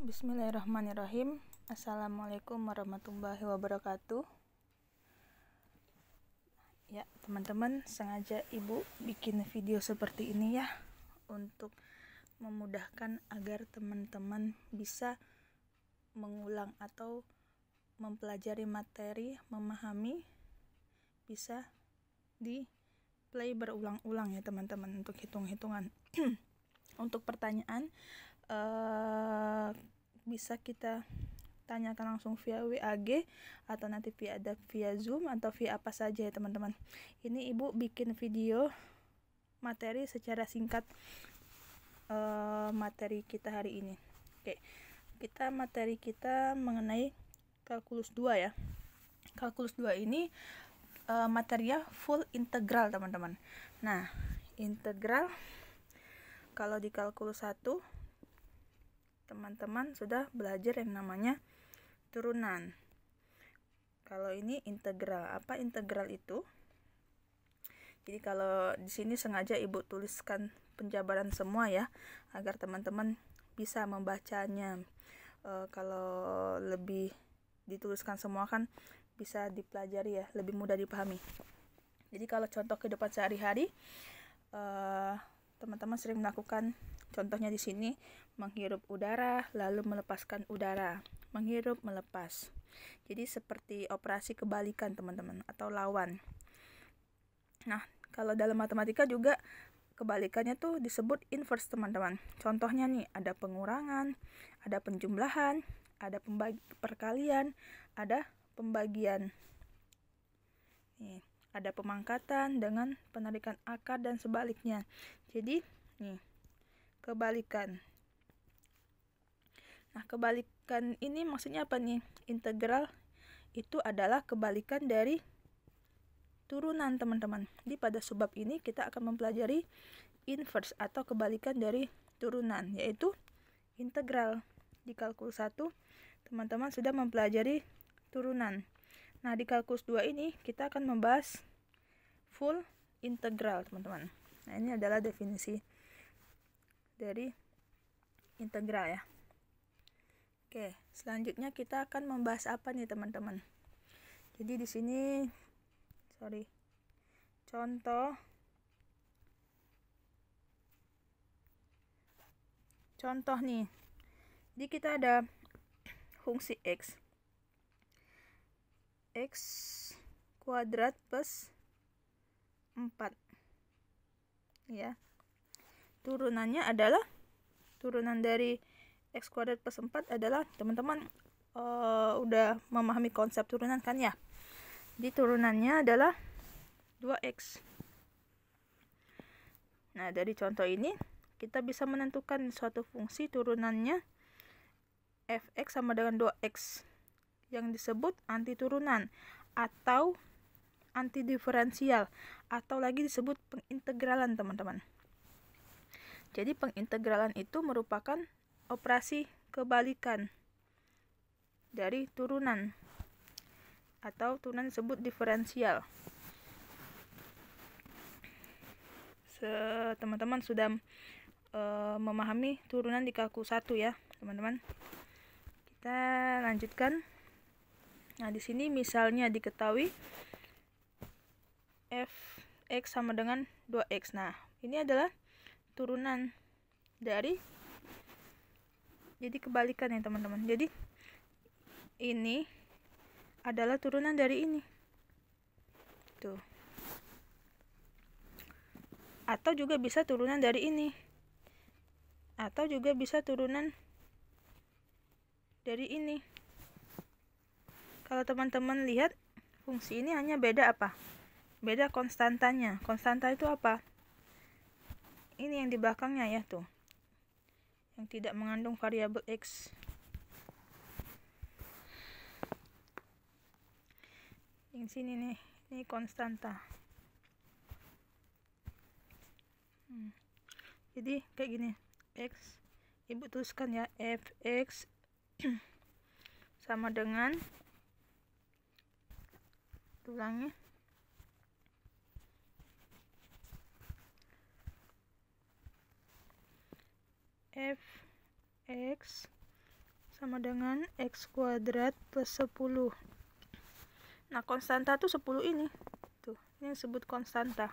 Bismillahirrahmanirrahim. Assalamualaikum warahmatullahi wabarakatuh. Ya, teman-teman, sengaja ibu bikin video seperti ini ya, untuk memudahkan agar teman-teman bisa mengulang atau mempelajari materi, memahami, bisa di play berulang-ulang ya teman-teman, untuk hitung-hitungan. Untuk pertanyaan bisa kita tanyakan langsung via WAG atau nanti via Zoom atau via apa saja ya teman-teman. Ini ibu bikin video materi secara singkat, materi kita hari ini. Oke, materi kita mengenai kalkulus 2 ya. Kalkulus 2 ini materinya full integral teman-teman. Nah, integral kalau di kalkulus 1 teman-teman sudah belajar yang namanya turunan. Kalau ini integral. Apa integral itu? Jadi kalau di sini sengaja ibu tuliskan penjabaran semua ya, agar teman-teman bisa membacanya. Kalau lebih dituliskan semua kan bisa dipelajari ya, lebih mudah dipahami. Jadi kalau contoh kehidupan sehari-hari, teman-teman sering melakukan, contohnya di sini, menghirup udara lalu melepaskan udara, menghirup melepas. Jadi seperti operasi kebalikan teman-teman, atau lawan. Nah, kalau dalam matematika juga kebalikannya tuh disebut inverse teman-teman. Contohnya nih, ada pengurangan, ada penjumlahan, ada perkalian, ada pembagian. Nih, ada pemangkatan dengan penarikan akar dan sebaliknya. Jadi nih, kebalikan. Nah, kebalikan ini maksudnya apa nih? Integral itu adalah kebalikan dari turunan teman-teman. Jadi pada subbab ini kita akan mempelajari inverse atau kebalikan dari turunan, yaitu integral. Di kalkulus 1 teman-teman sudah mempelajari turunan. Nah, di kalkulus 2 ini kita akan membahas full integral teman-teman. Nah, ini adalah definisi dari integral ya. Oke, selanjutnya kita akan membahas apa nih teman-teman? Jadi di sini contoh nih. Jadi kita ada fungsi x kuadrat plus 4 ya. Turunannya adalah, turunan dari x kuadrat plus 4 adalah, teman-teman udah memahami konsep turunan kan ya. Jadi turunannya adalah 2x. Nah, dari contoh ini kita bisa menentukan suatu fungsi turunannya fx sama dengan 2x, yang disebut anti turunan atau anti diferensial, atau lagi disebut pengintegralan teman-teman. Jadi pengintegralan itu merupakan operasi kebalikan dari turunan, atau turunan disebut diferensial. Teman-teman sudah memahami turunan di kalkulus 1 ya teman-teman. Kita lanjutkan. Nah, di sini misalnya diketahui fx sama dengan 2x. Nah, ini adalah turunan dari, jadi kebalikan ya teman-teman. Jadi ini adalah turunan dari ini tuh, atau juga bisa turunan dari ini, atau juga bisa turunan dari ini. Kalau teman-teman lihat, fungsi ini hanya beda apa? Beda konstantanya. Konstanta itu apa? Ini yang di belakangnya ya tuh, yang tidak mengandung variabel x. Yang sini nih, ini konstanta. Jadi kayak gini, x, ibu tuliskan ya, fx sama dengan, tulangnya, fx sama dengan X kuadrat plus 10. Nah, konstanta tuh 10 ini. Tuh, ini disebut konstanta.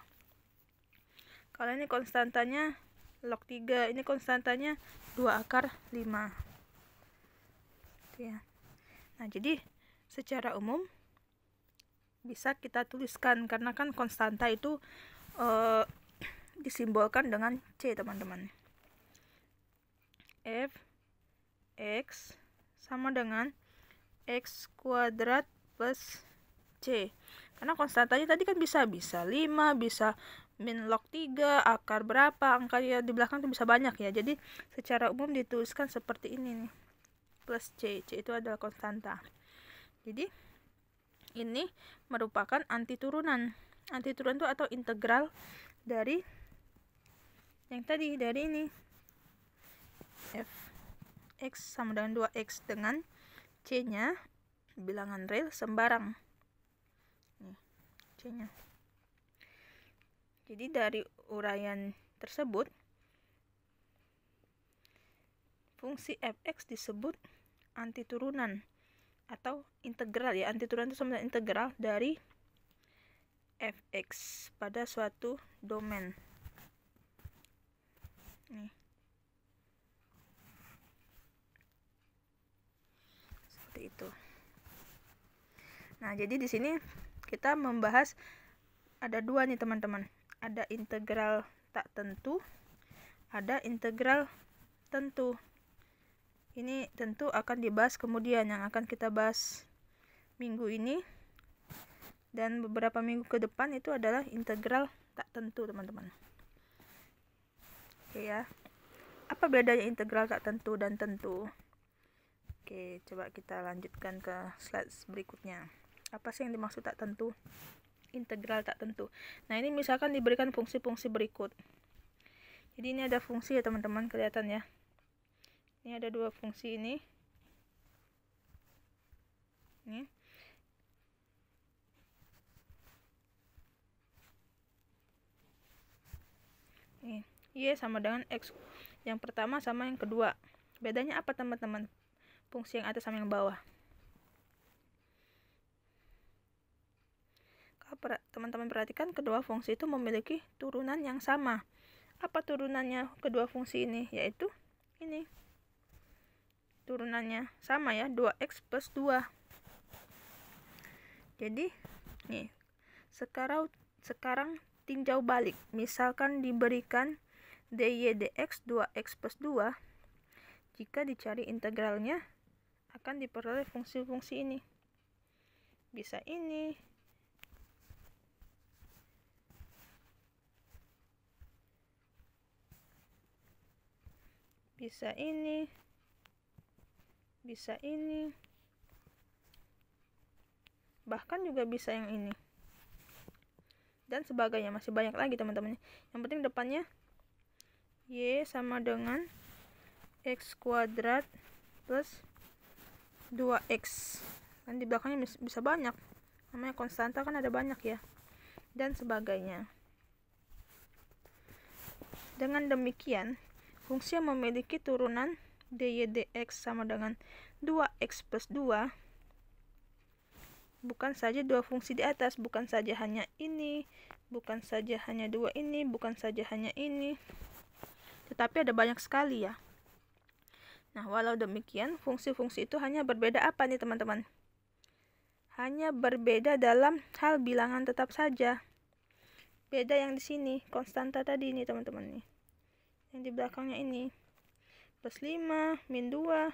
Kalau ini konstantanya log 3, ini konstantanya 2 akar 5. Gitu ya. Nah, jadi secara umum bisa kita tuliskan, karena kan konstanta itu disimbolkan dengan C, teman-teman. F X sama dengan X kuadrat plus C. Karena konstantanya tadi kan bisa 5, bisa min log 3, akar berapa, angka ya di belakang itu bisa banyak ya. Jadi secara umum dituliskan seperti ini nih. Plus C. C itu adalah konstanta. Jadi ini merupakan antiturunan. Antiturunan itu atau integral dari yang tadi, dari ini. F X sama dengan 2X dengan C-nya bilangan real sembarang. Nih, C-nya. Jadi dari uraian tersebut, fungsi fx disebut antiturunan atau integral ya. Antiturunan itu sama dengan integral dari fx pada suatu domain. Nih. Seperti itu. Nah, jadi di sini kita membahas ada dua nih, teman-teman. Ada integral tak tentu, ada integral tentu. Ini tentu akan dibahas kemudian, yang akan kita bahas minggu ini dan beberapa minggu ke depan itu adalah integral tak tentu, teman-teman. Oke ya. Apa bedanya integral tak tentu dan tentu? Oke, coba kita lanjutkan ke slide berikutnya. Apa sih yang dimaksud tak tentu? Integral tak tentu. Nah, ini misalkan diberikan fungsi-fungsi berikut. Jadi ini ada fungsi ya, teman-teman, kelihatan ya. Ini ada dua fungsi ini. Ini. Nih, Y sama dengan X. Yang pertama sama yang kedua. Bedanya apa, teman-teman? Fungsi yang atas sama yang bawah. Kalau teman-teman perhatikan, kedua fungsi itu memiliki turunan yang sama. Apa turunannya kedua fungsi ini? Yaitu ini. Turunannya sama ya, 2x plus 2. Jadi, nih. Sekarang tinjau balik. Misalkan diberikan dy dx 2x plus 2. Jika dicari integralnya, akan diperoleh fungsi-fungsi ini. Bisa ini. Bisa ini. Bisa ini. Bahkan juga bisa yang ini. Dan sebagainya, masih banyak lagi, teman-teman. Yang penting depannya Y sama dengan X kuadrat plus 2X. Kan di belakangnya bisa banyak. Namanya konstanta kan ada banyak ya. Dan sebagainya. Dengan demikian, fungsi yang memiliki turunan dy dx sama dengan 2x plus 2 bukan saja dua fungsi di atas, bukan saja hanya ini, bukan saja hanya dua ini, bukan saja hanya ini, tetapi ada banyak sekali ya. Nah, walau demikian, fungsi-fungsi itu hanya berbeda apa nih, teman-teman? Hanya berbeda dalam hal bilangan tetap saja. Beda yang di sini, konstanta tadi nih, teman-teman nih. Yang di belakangnya ini. Plus 5, min 2,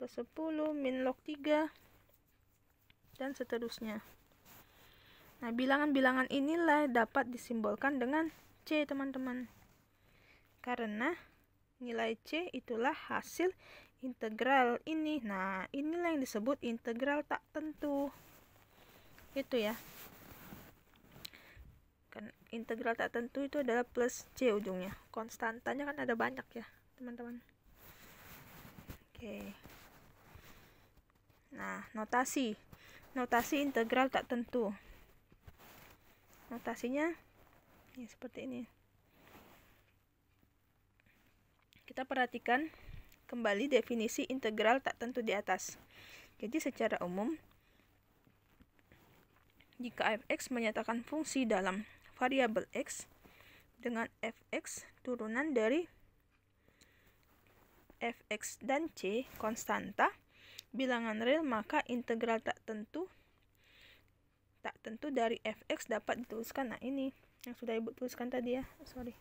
plus 10, min log 3, dan seterusnya. Nah, bilangan-bilangan inilah dapat disimbolkan dengan C, teman-teman. Karena nilai C itulah hasil integral ini. Nah, inilah yang disebut integral tak tentu. Itu ya. Kan integral tak tentu itu adalah plus C ujungnya. Konstantanya kan ada banyak ya, teman-teman. Oke. Nah, notasi integral tak tentu. Notasinya ya seperti ini. Kita perhatikan kembali definisi integral tak tentu di atas. Jadi secara umum, jika f(x) menyatakan fungsi dalam variabel x dengan f(x) turunan dari f(x) dan c konstanta bilangan real, maka integral tak tentu dari f(x) dapat dituliskan. Nah, ini yang sudah Ibu tuliskan tadi ya. Sorry.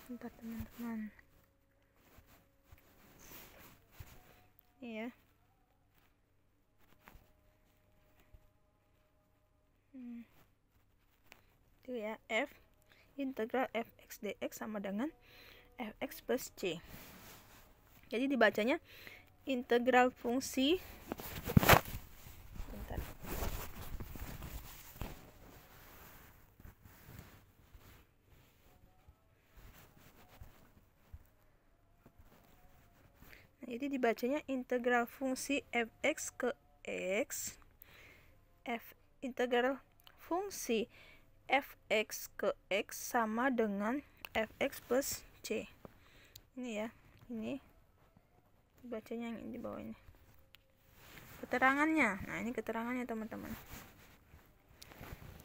Bentar teman-teman. Iya. Itu ya, f integral f(x) dx sama dengan f(x) plus c. Jadi dibacanya integral fungsi jadi dibacanya integral fungsi f(x) ke x, integral fungsi f(x) ke x sama dengan f(x) plus c. Ini ya, ini bacanya yang di bawah ini. Keterangannya, nah ini keterangannya teman-teman.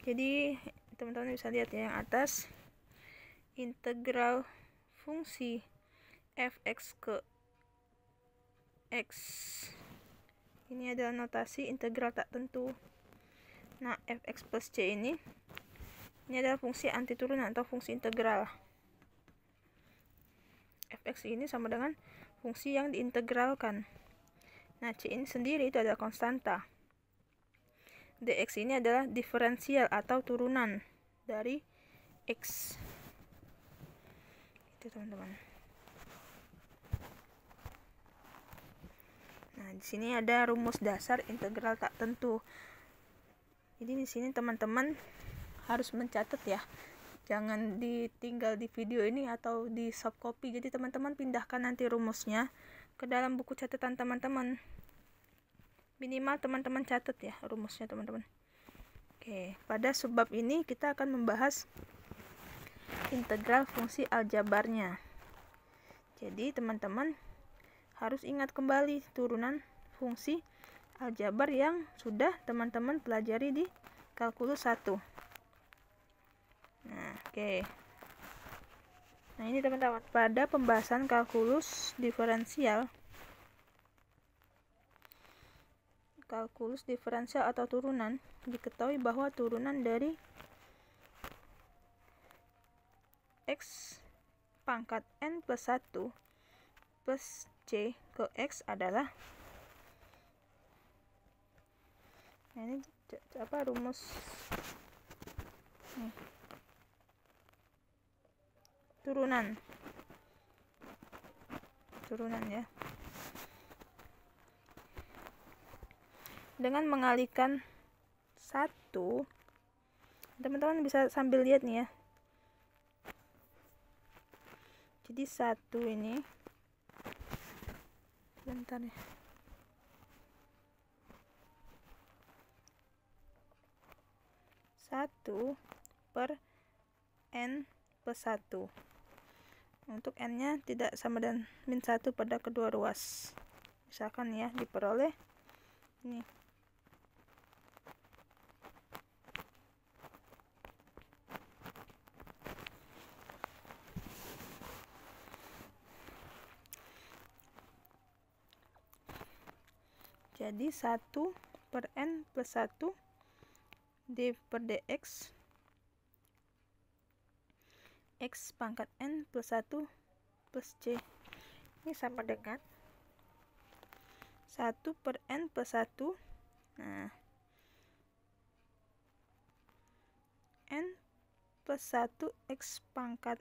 Jadi teman-teman bisa lihat ya yang atas, integral fungsi f(x) ke x ini adalah notasi integral tak tentu. Nah, f(x) plus c ini adalah fungsi anti turunan atau fungsi integral. f(x) ini sama dengan fungsi yang diintegralkan. Nah, c ini sendiri itu adalah konstanta. dx ini adalah diferensial atau turunan dari x. Itu teman-teman. Nah, di sini ada rumus dasar integral tak tentu. Jadi di sini teman-teman harus mencatat ya. Jangan ditinggal di video ini atau di soft copy. Jadi teman-teman pindahkan nanti rumusnya ke dalam buku catatan teman-teman. Minimal teman-teman catat ya rumusnya teman-teman. Oke, pada subbab ini kita akan membahas integral fungsi aljabarnya. Jadi teman-teman harus ingat kembali turunan fungsi aljabar yang sudah teman-teman pelajari di kalkulus 1. Nah, oke. Nah, ini teman-teman, pada pembahasan kalkulus diferensial atau turunan, diketahui bahwa turunan dari x pangkat n plus 1 plus c ke x adalah, nah ini apa rumus turunan ya, dengan mengalihkan 1, teman-teman bisa sambil lihat nih ya. Jadi 1 ini, bentar ya, satu per n plus 1. Untuk n nya tidak sama dengan min 1 pada kedua ruas. Misalkan ya, diperoleh ini. Jadi 1 per n plus 1 d per dx x pangkat n plus 1 plus c. Ini sama dengan 1 per n plus 1. Nah, n plus 1 x pangkat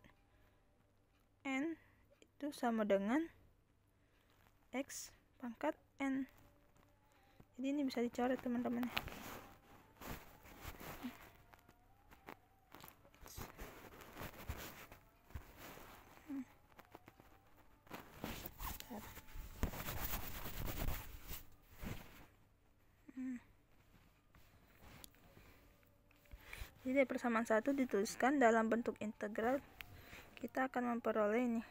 n itu sama dengan x pangkat n. Jadi ini bisa dicoret teman-teman. Jadi persamaan 1 dituliskan dalam bentuk integral, kita akan memperoleh ini.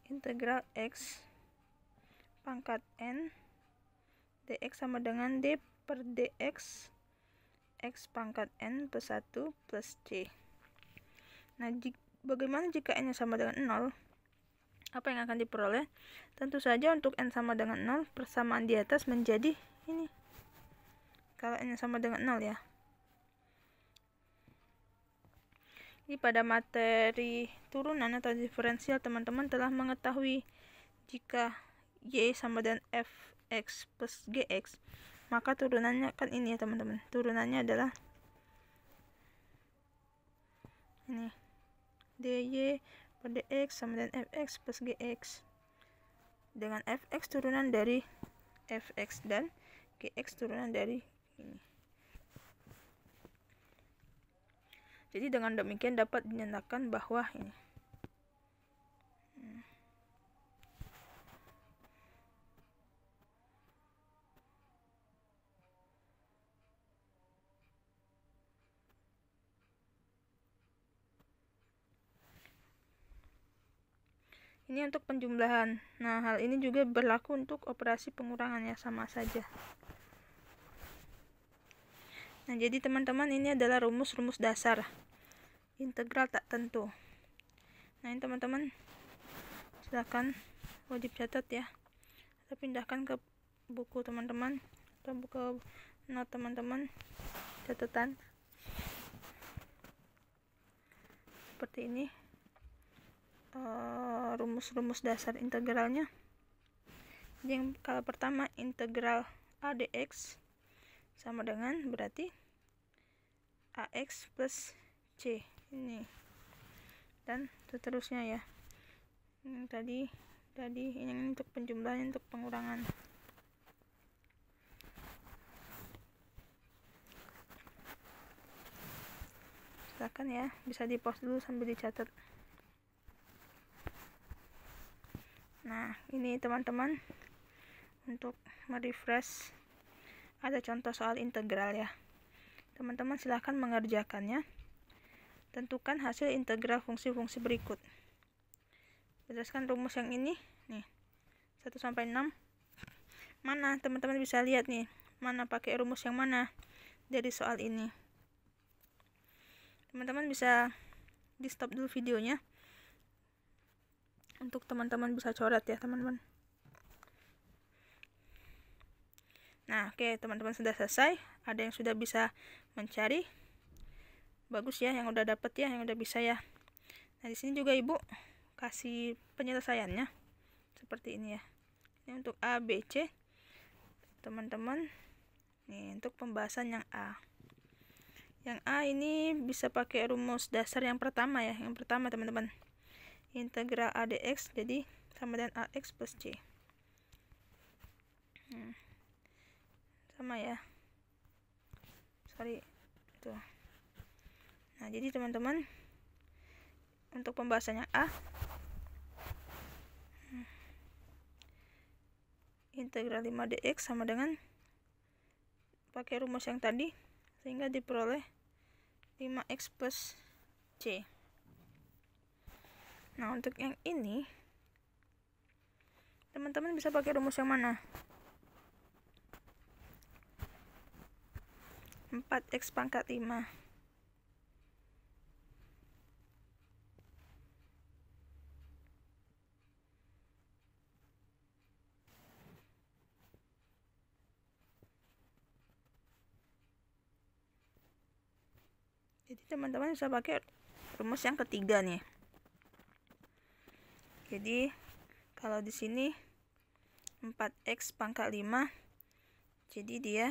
Integral x pangkat n dx sama dengan d per dx x pangkat n plus 1 plus c. Nah, bagaimana jika n sama dengan 0? Apa yang akan diperoleh? Tentu saja untuk n sama dengan 0, persamaan di atas menjadi ini. Kalau n sama dengan 0 ya. Jadi pada materi turunan atau diferensial, teman-teman telah mengetahui jika y sama dengan fx plus gx, maka turunannya kan ini ya teman-teman. Turunannya adalah ini, dy per dx sama dengan fx plus gx, dengan fx turunan dari fx dan gx turunan dari ini. Jadi dengan demikian dapat dinyatakan bahwa ini ini untuk penjumlahan. Nah, hal ini juga berlaku untuk operasi pengurangan ya, sama saja. Nah, jadi teman-teman, ini adalah rumus-rumus dasar integral tak tentu. Nah, ini teman-teman silakan wajib catat ya, atau pindahkan ke buku teman-teman atau buku not teman-teman, catatan seperti ini. Rumus-rumus dasar integralnya. Yang kalau pertama, integral a dx sama dengan berarti ax plus c ini, dan seterusnya ya. Tadi ini untuk penjumlahan, untuk pengurangan. Silakan ya, bisa di pause dulu sambil dicatat. Nah, ini teman-teman untuk merefresh, ada contoh soal integral ya. Teman-teman silahkan mengerjakannya. Tentukan hasil integral fungsi-fungsi berikut. Berdasarkan rumus yang ini nih, 1 sampai 6. Mana teman-teman bisa lihat nih, mana pakai rumus yang mana dari soal ini. Teman-teman bisa di stop dulu videonya untuk teman-teman bisa coret ya teman-teman. Nah, oke, teman-teman sudah selesai. Ada yang sudah bisa mencari. Bagus ya, yang udah dapet ya, yang udah bisa ya. Nah, di sini juga Ibu kasih penyelesaiannya seperti ini ya. Ini untuk A, B, C. Teman-teman, nih untuk pembahasan yang A. Yang A ini bisa pakai rumus dasar yang pertama ya. Yang pertama teman-teman, integral a dx jadi sama dengan ax plus c. Sama ya, sorry itu. Nah, jadi teman-teman untuk pembahasannya A, integral 5 dx sama dengan pakai rumus yang tadi, sehingga diperoleh 5x plus c. Nah, untuk yang ini teman-teman bisa pakai rumus yang mana? 4x pangkat 5. Jadi teman-teman bisa pakai rumus yang ketiga nih. Jadi kalau di sini 4x pangkat 5, jadi dia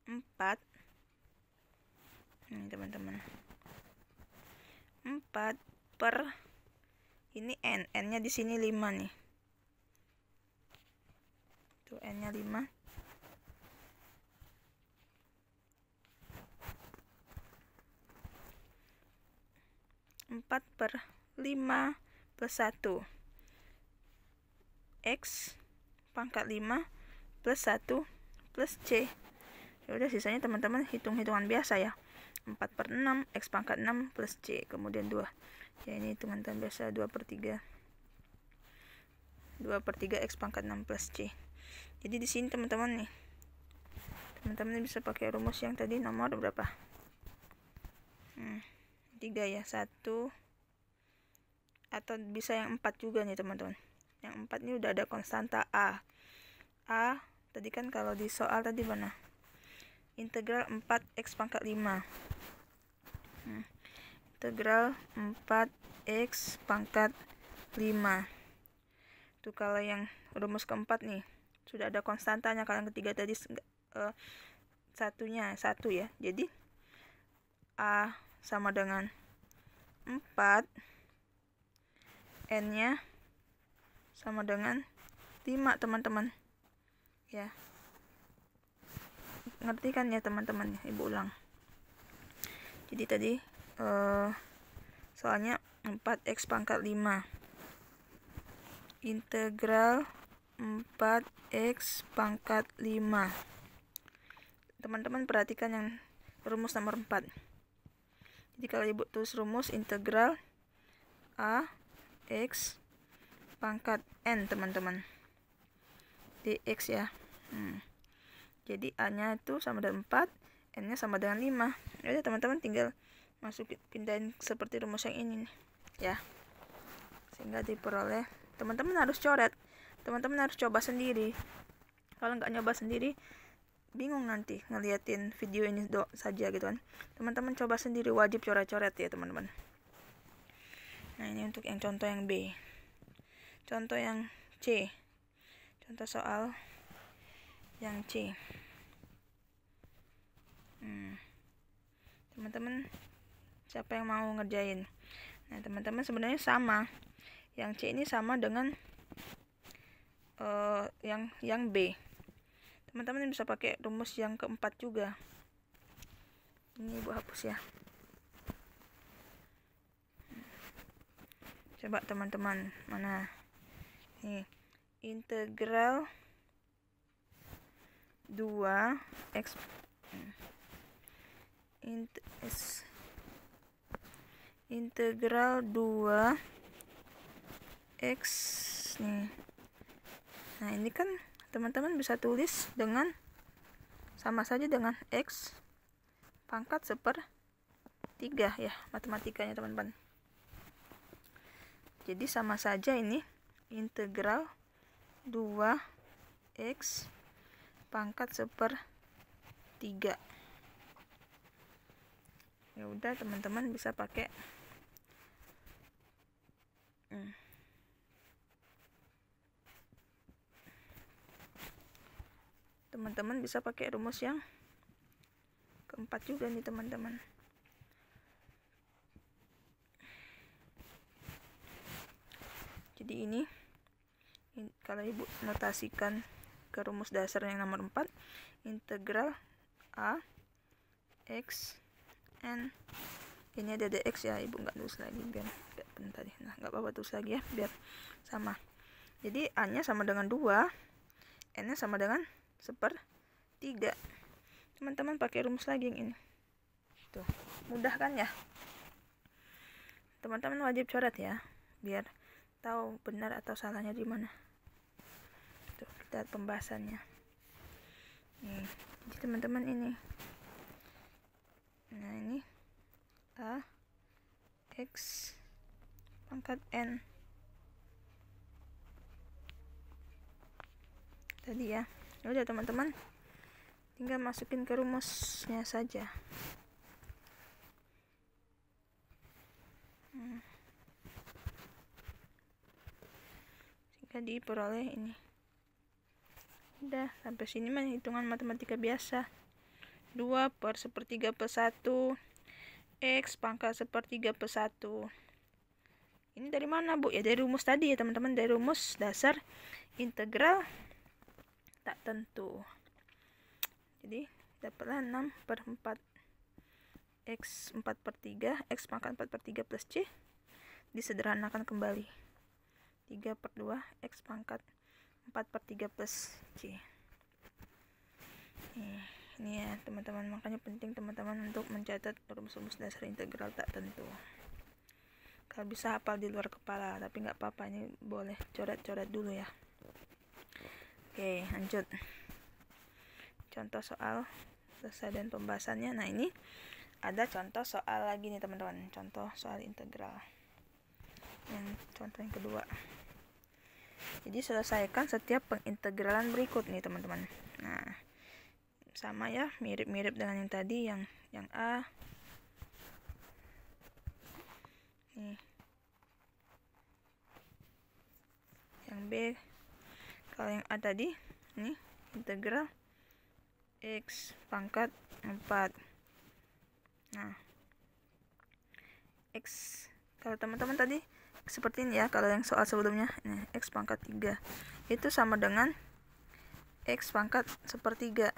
4. Ini teman-teman, 4 per ini n-nya di sini 5 nih. Tuh n-nya 5. 4/5 plus 1. X pangkat 5 plus 1 plus C. Ya udah, sisanya teman-teman hitung-hitungan biasa ya. 4/6, X pangkat 6 plus C, kemudian 2. Ya ini hitungan biasa, 2/3. 2/3 X pangkat 6 plus C. Jadi di sini teman-teman nih, teman-teman bisa pakai rumus yang tadi nomor berapa? 3 ya, 1, atau bisa yang 4 juga nih teman-teman. Yang 4 ini udah ada konstanta A. A tadi kan kalau di soal tadi mana? Integral 4x pangkat 5. Integral 4x pangkat 5. Itu kalau yang rumus keempat nih sudah ada konstantanya. Kalau yang ketiga tadi satunya 1 ya. Jadi A sama dengan 4, N-nya sama dengan 5 teman-teman ya. Ngerti kan ya teman-teman? Ibu ulang. Jadi tadi soalnya 4x pangkat 5 integral 4x pangkat 5. Teman-teman perhatikan yang rumus nomor 4. Jadi kalau ibu tulis rumus integral A X pangkat N teman-teman, dx ya. Jadi A nya itu sama dengan 4, N nya sama dengan 5. Jadi teman-teman tinggal pindahin seperti rumus yang ini nih, ya, sehingga diperoleh. Teman-teman harus coret, teman-teman harus coba sendiri. Kalau nggak nyoba sendiri bingung nanti ngeliatin video ini saja gitu kan. Teman-teman coba sendiri, wajib coret-coret ya teman-teman. Nah ini untuk yang contoh yang B. Contoh yang C, contoh soal yang C. Teman-teman siapa yang mau ngerjain? Nah teman-teman sebenarnya sama. Yang C ini sama dengan yang B. Teman-teman bisa pakai rumus yang keempat juga. Ini ibu hapus ya. Coba teman-teman, mana? Nih, integral 2x integral 2x nih. Nah, ini kan teman-teman bisa tulis dengan sama saja dengan x pangkat 1/3 ya, matematikanya teman-teman. Jadi sama saja ini integral 2x pangkat 1/3. Ya udah teman-teman bisa pakai teman-teman bisa pakai rumus yang keempat juga nih teman-teman. Jadi ini kalau ibu notasikan ke rumus dasar yang nomor 4, integral A X N, ini ada dx ya, ibu nggak tulis lagi biar nggak bentar. Nah nggak apa-apa tulis lagi ya biar sama. Jadi A nya sama dengan 2, N nya sama dengan 1/3. Teman-teman pakai rumus lagi yang ini. Tuh, mudah kan ya? Teman-teman wajib coret ya, biar tahu benar atau salahnya di mana. Tuh, kita lihat pembahasannya. Nih, jadi teman-teman ini. Nah, ini A X pangkat N. Tadi ya. Udah teman-teman, tinggal masukin ke rumusnya saja. Sehingga diperoleh ini. Udah, sampai sini mah hitungan matematika biasa. 2/1/3 plus 1 X pangkat 1/3 plus 1. Ini dari mana bu? Ya dari rumus tadi ya teman-teman, dari rumus dasar integral tak tentu. Jadi dapatlah 6/4 X 4/3, X pangkat 4/3 plus C disederhanakan kembali. 3/2 X pangkat 4/3 plus C. Ini ya teman-teman, makanya penting teman-teman untuk mencatat rumus-rumus dasar integral tak tentu. Kalau bisa hafal di luar kepala, tapi nggak apa-apa, ini boleh coret-coret dulu ya. Oke, lanjut. Contoh soal selesai dan pembahasannya. Nah, ini ada contoh soal lagi nih teman-teman, contoh soal integral. Contoh yang kedua. Jadi selesaikan setiap pengintegralan berikut nih teman-teman. Nah, sama ya, mirip-mirip dengan yang tadi, yang A. Nih. Yang B. Kalau yang A tadi, ini integral X pangkat 4. Nah, X, kalau teman-teman tadi seperti ini ya, kalau yang soal sebelumnya ini X pangkat 3 itu sama dengan X pangkat 1/3.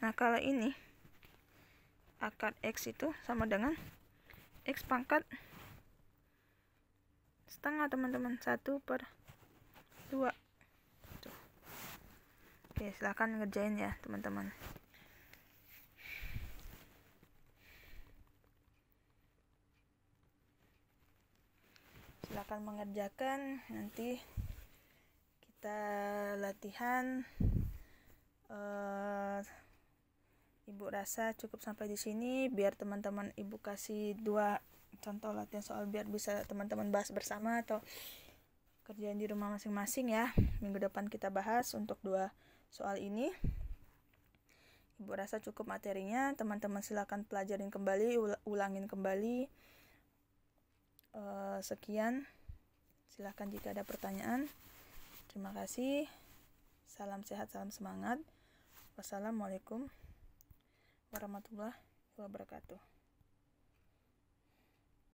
Nah, kalau ini akar X itu sama dengan X pangkat setengah teman-teman, 1/2. Tuh. Oke, silahkan ngerjain ya teman-teman. Silakan mengerjakan, nanti kita latihan. Ibu rasa cukup sampai di sini, biar teman-teman Ibu kasih 2 contoh latihan soal biar bisa teman-teman bahas bersama atau kerjain di rumah masing-masing ya. Minggu depan kita bahas untuk 2 soal ini. Ibu rasa cukup materinya, teman-teman silakan pelajarin kembali, ulangin kembali. Sekian, silahkan jika ada pertanyaan. Terima kasih. Salam sehat, salam semangat. Wassalamualaikum warahmatullahi wabarakatuh.